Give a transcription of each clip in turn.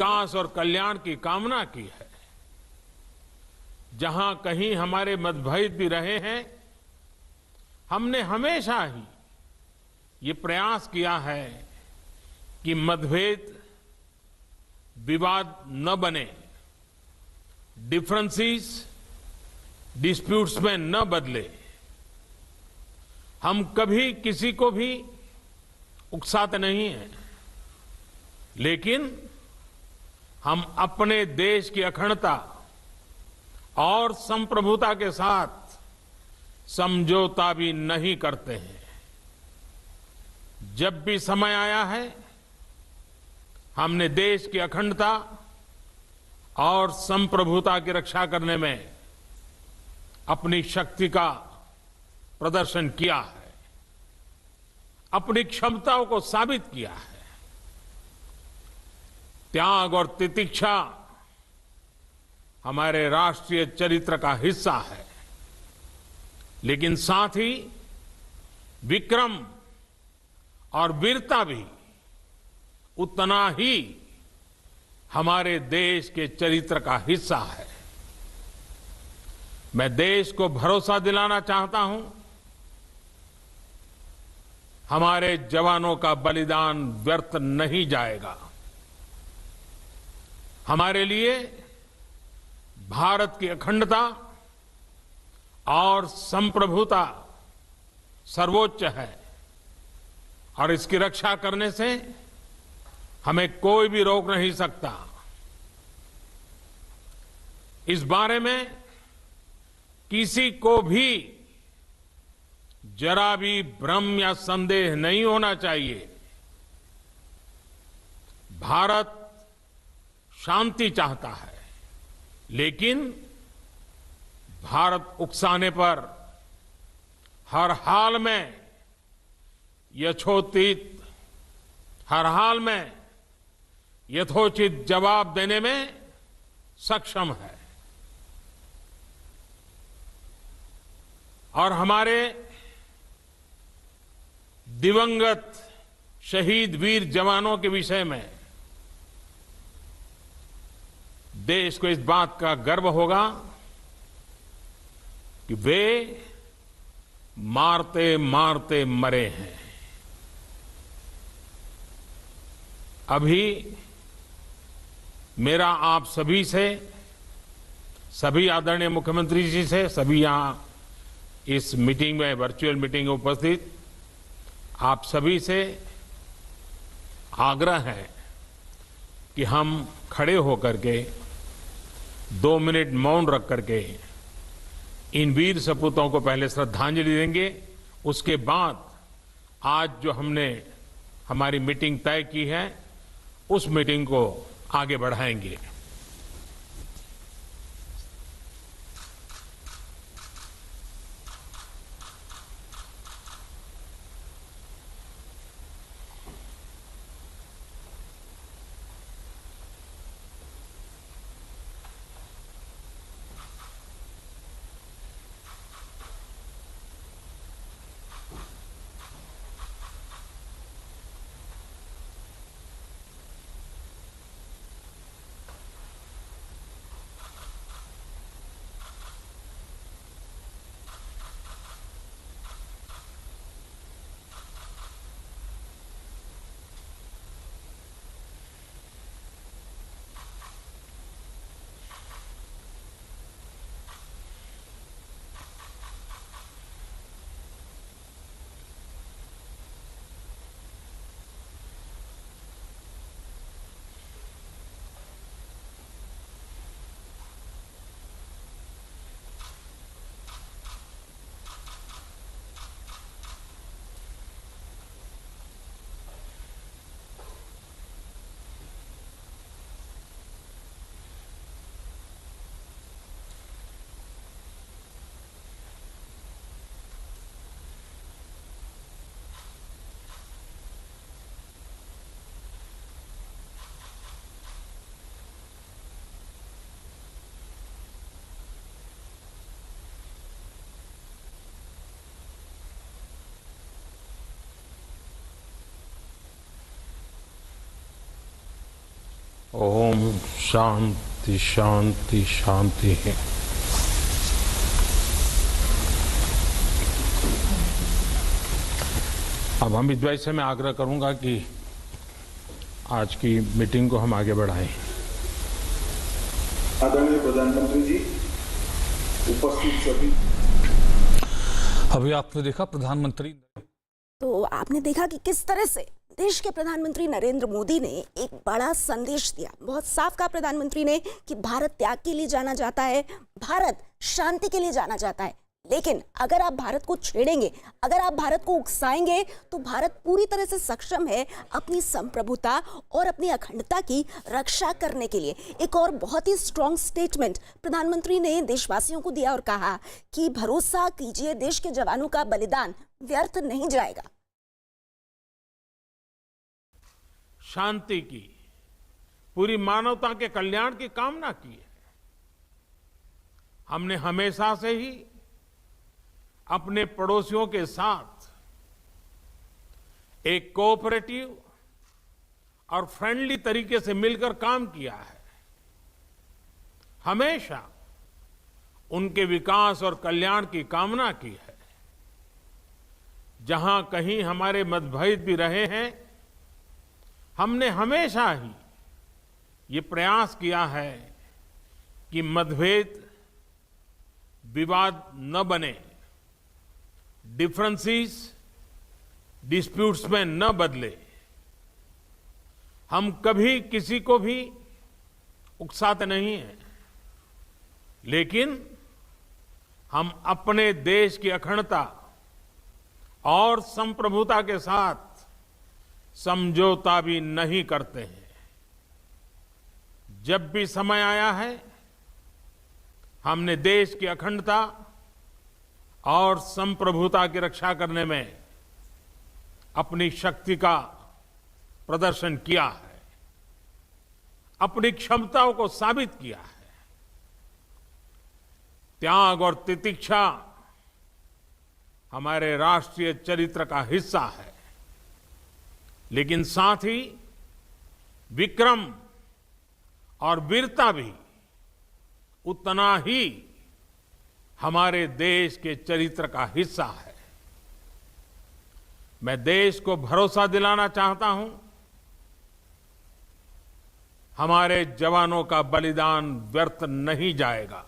विकास और कल्याण की कामना की है। जहां कहीं हमारे मतभेद भी रहे हैं, हमने हमेशा ही ये प्रयास किया है कि मतभेद विवाद न बने, डिफरेंसेस डिस्प्यूट्स में न बदले। हम कभी किसी को भी उकसाते नहीं हैं, लेकिन हम अपने देश की अखंडता और संप्रभुता के साथ समझौता भी नहीं करते हैं। जब भी समय आया है, हमने देश की अखंडता और संप्रभुता की रक्षा करने में अपनी शक्ति का प्रदर्शन किया है, अपनी क्षमताओं को साबित किया है। त्याग और तितिक्षा हमारे राष्ट्रीय चरित्र का हिस्सा है, लेकिन साथ ही विक्रम और वीरता भी उतना ही हमारे देश के चरित्र का हिस्सा है। मैं देश को भरोसा दिलाना चाहता हूं, हमारे जवानों का बलिदान व्यर्थ नहीं जाएगा। हमारे लिए भारत की अखंडता और संप्रभुता सर्वोच्च है, और इसकी रक्षा करने से हमें कोई भी रोक नहीं सकता। इस बारे में किसी को भी जरा भी भ्रम या संदेह नहीं होना चाहिए। भारत शांति चाहता है, लेकिन भारत उकसाने पर हर हाल में यथोचित यथोचित जवाब देने में सक्षम है। और हमारे दिवंगत शहीद वीर जवानों के विषय में देश को इस बात का गर्व होगा कि वे मारते मारते मरे हैं। अभी मेरा आप सभी से, सभी आदरणीय मुख्यमंत्री जी से, सभी यहां इस मीटिंग में, वर्चुअल मीटिंग में उपस्थित आप सभी से आग्रह है कि हम खड़े होकर के 2 मिनट मौन रख करके इन वीर सपूतों को पहले श्रद्धांजलि देंगे। उसके बाद आज जो हमने हमारी मीटिंग तय की है, उस मीटिंग को आगे बढ़ाएंगे। ओम शांति शांति शांति है। अब अमित भाई से मैं आग्रह करूंगा कि आज की मीटिंग को हम आगे बढ़ाएं। आदरणीय प्रधानमंत्री जी, उपस्थित सभी। अभी आपने देखा प्रधानमंत्री, तो आपने देखा कि किस तरह से देश के प्रधानमंत्री नरेंद्र मोदी ने एक बड़ा संदेश दिया। बहुत साफ कहा प्रधानमंत्री ने कि भारत त्याग के लिए जाना जाता है, भारत शांति के लिए जाना जाता है, लेकिन अगर आप भारत को छेड़ेंगे, अगर आप भारत को उकसाएंगे, तो भारत पूरी तरह से सक्षम है अपनी संप्रभुता और अपनी अखंडता की रक्षा करने के लिए। एक और बहुत ही स्ट्रॉन्ग स्टेटमेंट प्रधानमंत्री ने देशवासियों को दिया और कहा कि भरोसा कीजिए, देश के जवानों का बलिदान व्यर्थ नहीं जाएगा। शांति की, पूरी मानवता के कल्याण की कामना की है। हमने हमेशा से ही अपने पड़ोसियों के साथ एक कोऑपरेटिव और फ्रेंडली तरीके से मिलकर काम किया है। हमेशा उनके विकास और कल्याण की कामना की है। जहां कहीं हमारे मतभेद भी रहे हैं, हमने हमेशा ही ये प्रयास किया है कि मतभेद विवाद न बने, डिफरेंसेस डिस्प्यूट्स में न बदले। हम कभी किसी को भी उकसाते नहीं हैं, लेकिन हम अपने देश की अखंडता और संप्रभुता के साथ समझौता भी नहीं करते हैं। जब भी समय आया है, हमने देश की अखंडता और संप्रभुता की रक्षा करने में अपनी शक्ति का प्रदर्शन किया है, अपनी क्षमताओं को साबित किया है। त्याग और तितिक्षा हमारे राष्ट्रीय चरित्र का हिस्सा है, लेकिन साथ ही विक्रम और वीरता भी उतना ही हमारे देश के चरित्र का हिस्सा है। मैं देश को भरोसा दिलाना चाहता हूं, हमारे जवानों का बलिदान व्यर्थ नहीं जाएगा।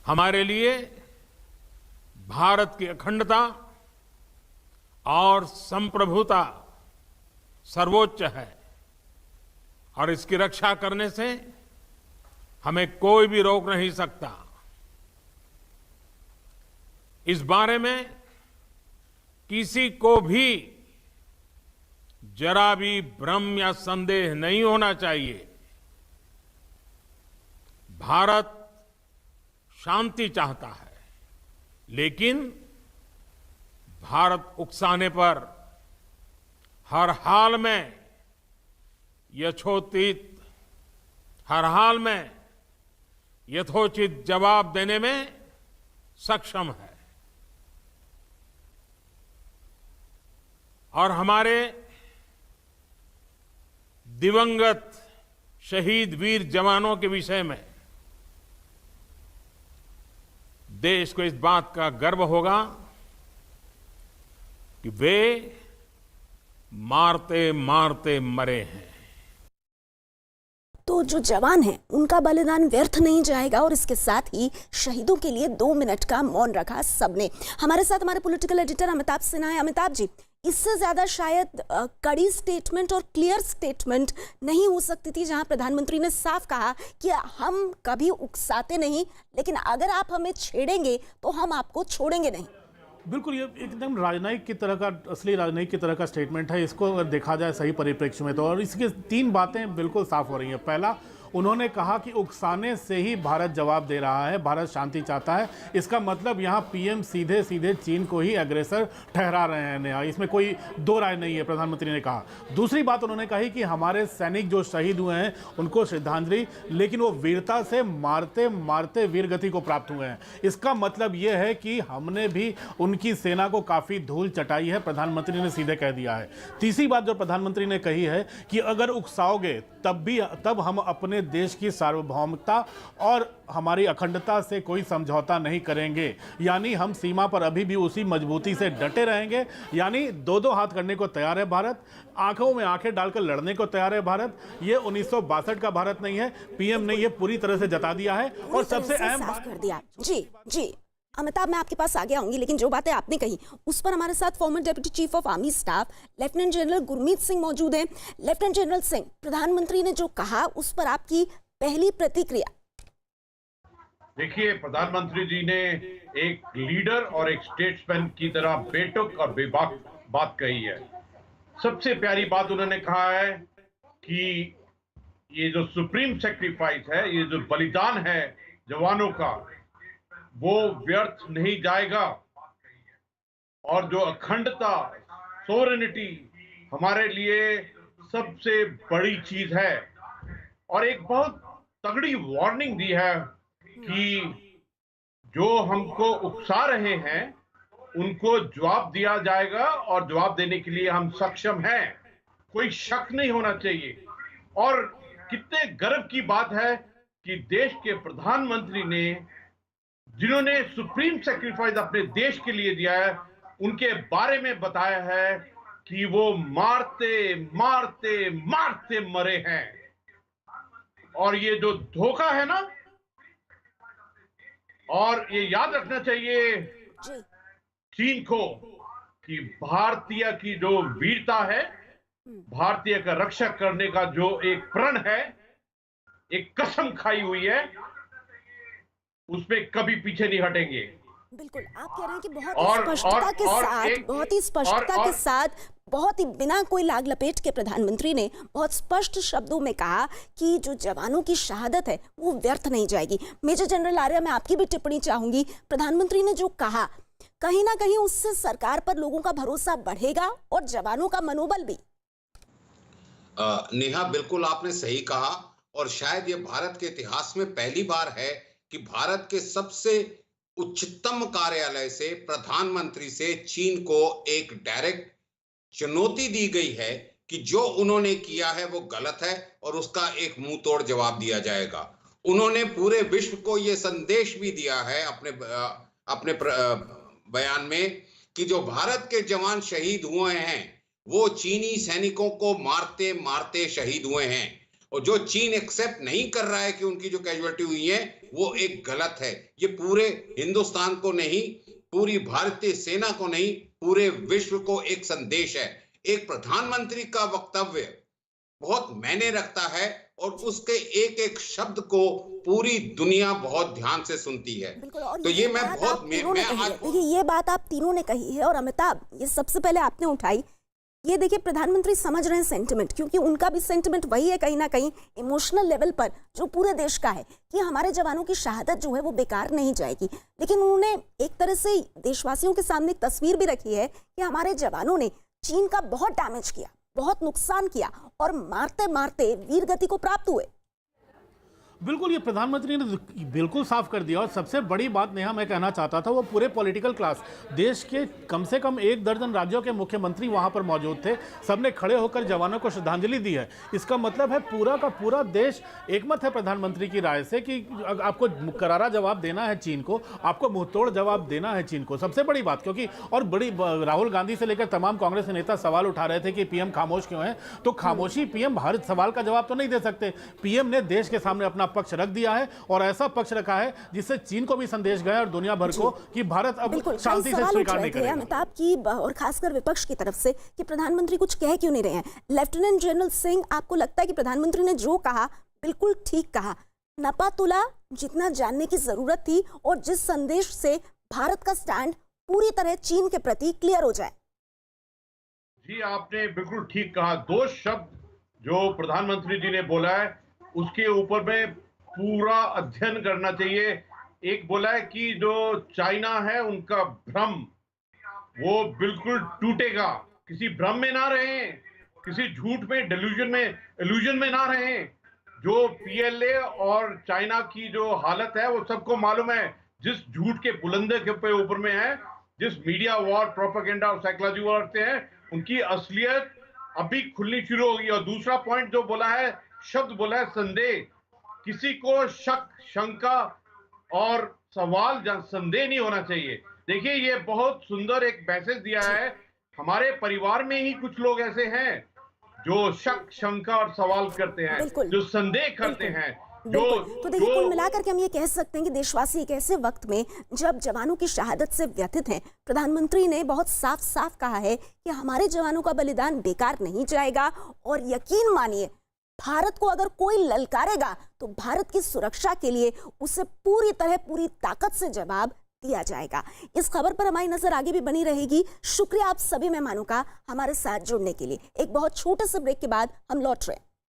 हमारे लिए भारत की अखंडता और संप्रभुता सर्वोच्च है, और इसकी रक्षा करने से हमें कोई भी रोक नहीं सकता। इस बारे में किसी को भी जरा भी भ्रम या संदेह नहीं होना चाहिए। भारत शांति चाहता है, लेकिन भारत उकसाने पर हर हाल में यथोचित जवाब देने में सक्षम है। और हमारे दिवंगत शहीद वीर जवानों के विषय में देश को इस बात का गर्व होगा कि वे मारते मारते मरे हैं। तो जो जवान हैं उनका बलिदान व्यर्थ नहीं जाएगा, और इसके साथ ही शहीदों के लिए 2 मिनट का मौन रखा सबने। हमारे साथ हमारे पॉलिटिकल एडिटर अमिताभ सिन्हा है। अमिताभ जी, इससे ज्यादा शायद कड़ी स्टेटमेंट और क्लियर स्टेटमेंट नहीं हो सकती थी, जहां प्रधानमंत्री ने साफ कहा कि हम कभी उकसाते नहीं, लेकिन अगर आप हमें छेड़ेंगे तो हम आपको छोड़ेंगे नहीं। बिल्कुल, ये एकदम राजनयिक की तरह का, असली राजनयिक की तरह का स्टेटमेंट है। इसको अगर देखा जाए सही परिप्रेक्ष्य में तो, और इसकी 3 बातें बिल्कुल साफ हो रही हैं। पहला, उन्होंने कहा कि उकसाने से ही भारत जवाब दे रहा है, भारत शांति चाहता है। इसका मतलब यहाँ पीएम सीधे सीधे चीन को ही अग्रेसर ठहरा रहे हैं, इसमें कोई दो राय नहीं है, प्रधानमंत्री ने कहा। दूसरी बात उन्होंने कही कि हमारे सैनिक जो शहीद हुए हैं उनको श्रद्धांजलि, लेकिन वो वीरता से मारते मारते वीरगति को प्राप्त हुए हैं। इसका मतलब ये है कि हमने भी उनकी सेना को काफी धूल चटाई है, प्रधानमंत्री ने सीधे कह दिया है। तीसरी बात जो प्रधानमंत्री ने कही है कि अगर उकसाओगे तब हम अपने देश की सार्वभौमिकता और हमारी अखंडता से कोई समझौता नहीं करेंगे, यानी हम सीमा पर अभी भी उसी मजबूती से डटे रहेंगे। यानी दो दो हाथ करने को तैयार है भारत, आंखों में आंखें डालकर लड़ने को तैयार है भारत। ये 1962 का भारत नहीं है, पीएम ने ये पूरी तरह से जता दिया है। और सबसे अहम बात कर दिया। जी अमिताभ, मैं आपके पास आगे आऊंगी, लेकिन जो बातें आपने कही उस पर हमारे साथ farmer deputy chief of army staff lieutenant general Gurmeet Singh मौजूद हैं। लेफ्टिनेंट जनरल सिंह, प्रधानमंत्री ने जो कहा उस पर आपकी पहली प्रतिक्रिया? देखिए, प्रधानमंत्री जी ने एक लीडर और एक स्टेट्समैन की तरह बेटुक और बेबाक बात कही है। सबसे प्यारी बात उन्होंने कहा है कि ये जो सुप्रीम सेक्रीफाइस है, ये जो बलिदान है जवानों का, वो व्यर्थ नहीं जाएगा। और जो अखंडता, सोवरेनिटी हमारे लिए सबसे बड़ी चीज है। और एक बहुत तगड़ी वार्निंग दी है कि जो हमको उकसा रहे हैं उनको जवाब दिया जाएगा और जवाब देने के लिए हम सक्षम हैं, कोई शक नहीं होना चाहिए। और कितने गर्व की बात है कि देश के प्रधानमंत्री ने, जिन्होंने सुप्रीम सैक्रिफाइस अपने देश के लिए दिया है, उनके बारे में बताया है कि वो मारते मारते मारते मरे हैं। और ये जो धोखा है ना, और ये याद रखना चाहिए चीन को कि भारतीय की जो वीरता है, भारतीय का रक्षा करने का जो एक प्रण है, एक कसम खाई हुई है, उसमें कभी पीछे नहीं हटेंगे। बिल्कुल, आप कह रहे हैं कि बहुत ही स्पष्टता के साथ, बहुत ही बिना कोई लाग लपेट के प्रधानमंत्री ने बहुत स्पष्ट शब्दों में कहा कि जो जवानों की शहादत है वो व्यर्थ नहीं जाएगी। मेजर जनरल आर्या, मैं आपकी भी टिप्पणी चाहूंगी। प्रधानमंत्री ने जो कहा, कहीं ना कहीं उससे सरकार पर लोगों का भरोसा बढ़ेगा और जवानों का मनोबल भी। नेहा, बिल्कुल आपने सही कहा। और शायद ये भारत के इतिहास में पहली बार है कि भारत के सबसे उच्चतम कार्यालय से, प्रधानमंत्री से चीन को एक डायरेक्ट चुनौती दी गई है कि जो उन्होंने किया है वो गलत है और उसका एक मुंह तोड़ जवाब दिया जाएगा। उन्होंने पूरे विश्व को ये संदेश भी दिया है अपने बयान में कि जो भारत के जवान शहीद हुए हैं वो चीनी सैनिकों को मारते मारते शहीद हुए हैं। और जो चीन एक्सेप्ट नहीं कर रहा है कि उनकी जो कैजुअलिटी हुई है वो एक गलत है। ये पूरे हिंदुस्तान को नहीं, पूरी भारतीय सेना को नहीं, पूरे विश्व को एक संदेश है। एक प्रधानमंत्री का वक्तव्य बहुत मायने रखता है और उसके एक एक शब्द को पूरी दुनिया बहुत ध्यान से सुनती है। तो ये मैं बहुत देखिए, ये बात आप तीनों ने कही है और अमिताभ, ये सबसे पहले आपने उठाई। ये देखिए, प्रधानमंत्री समझ रहे हैं सेंटिमेंट, क्योंकि उनका भी सेंटिमेंट वही है कहीं ना कहीं इमोशनल लेवल पर, जो पूरे देश का है, कि हमारे जवानों की शहादत जो है वो बेकार नहीं जाएगी। लेकिन उन्होंने एक तरह से देशवासियों के सामने एक तस्वीर भी रखी है कि हमारे जवानों ने चीन का बहुत डैमेज किया, बहुत नुकसान किया और मारते मारते वीरगति को प्राप्त हुए। बिल्कुल, ये प्रधानमंत्री ने बिल्कुल साफ कर दिया। और सबसे बड़ी बात नेहा मैं कहना चाहता था, वो पूरे पॉलिटिकल क्लास, देश के कम से कम 1 दर्जन राज्यों के मुख्यमंत्री वहां पर मौजूद थे, सबने खड़े होकर जवानों को श्रद्धांजलि दी है। इसका मतलब है पूरा का पूरा देश एकमत है प्रधानमंत्री की राय से कि आपको करारा जवाब देना है चीन को, आपको मुंहतोड़ जवाब देना है चीन को। सबसे बड़ी बात, क्योंकि और बड़ी राहुल गांधी से लेकर तमाम कांग्रेस नेता सवाल उठा रहे थे कि पीएम खामोश क्यों है, तो खामोशी, पीएम हर सवाल का जवाब तो नहीं दे सकते। पीएम ने देश के सामने अपना पक्ष रख दिया है और ऐसा पक्ष रखा है जिससे चीन को भी संदेश गया और दुनिया भर को कि भारत अब शांति से स्वीकार नहीं करेगा। अमिताभ की और खासकर विपक्ष की तरफ से कि प्रधानमंत्री कुछ कह क्यों नहीं रहे हैं। लेफ्टिनेंट जनरल सिंह, आपको लगता है कि प्रधानमंत्री ने जो कहा बिल्कुल ठीक कहा, नपा तुला जितना जानने की जरूरत थी और जिस संदेश से भारत का स्टैंड पूरी तरह चीन के प्रति क्लियर हो जाए? जी, आपने बिल्कुल ठीक कहा। 2 शब्द जो प्रधानमंत्री जी ने बोला है उसके ऊपर में पूरा अध्ययन करना चाहिए। एक बोला है कि जो चाइना है उनका भ्रम वो बिल्कुल टूटेगा, किसी भ्रम में ना रहें, किसी झूठ में, इल्यूजन में ना रहें। जो पीएलए और चाइना की जो हालत है वो सबको मालूम है, जिस झूठ के बुलंदे के ऊपर में है, जिस मीडिया वॉर, प्रोपेगेंडा और साइकोलॉजी वॉर से है, उनकी असलियत अभी खुलनी शुरू होगी। और दूसरा पॉइंट जो बोला है, शब्द बोला है संदेह, किसी को शक, शंका और सवाल या संदेह नहीं होना चाहिए। देखिए ये बहुत सुंदर एक मैसेज दिया है। हमारे परिवार में ही कुछ लोग ऐसे हैं जो शक, शंका और सवाल करते हैं, जो संदेह करते हैं, तो देखिए कुल मिलाकर के हम ये कह सकते हैं कि देशवासी एक ऐसे वक्त में जब जवानों की शहादत से व्यथित हैं, प्रधानमंत्री ने बहुत साफ साफ कहा है कि हमारे जवानों का बलिदान बेकार नहीं जाएगा। और यकीन मानिए, भारत को अगर कोई ललकारेगा तो भारत की सुरक्षा के लिए उसे पूरी तरह, पूरी ताकत से जवाब दिया जाएगा। इस खबर पर हमारी नजर आगे भी बनी रहेगी। शुक्रिया आप सभी मेहमानों का हमारे साथ जुड़ने के लिए। एक बहुत छोटे से ब्रेक के बाद हम लौट रहे हैं।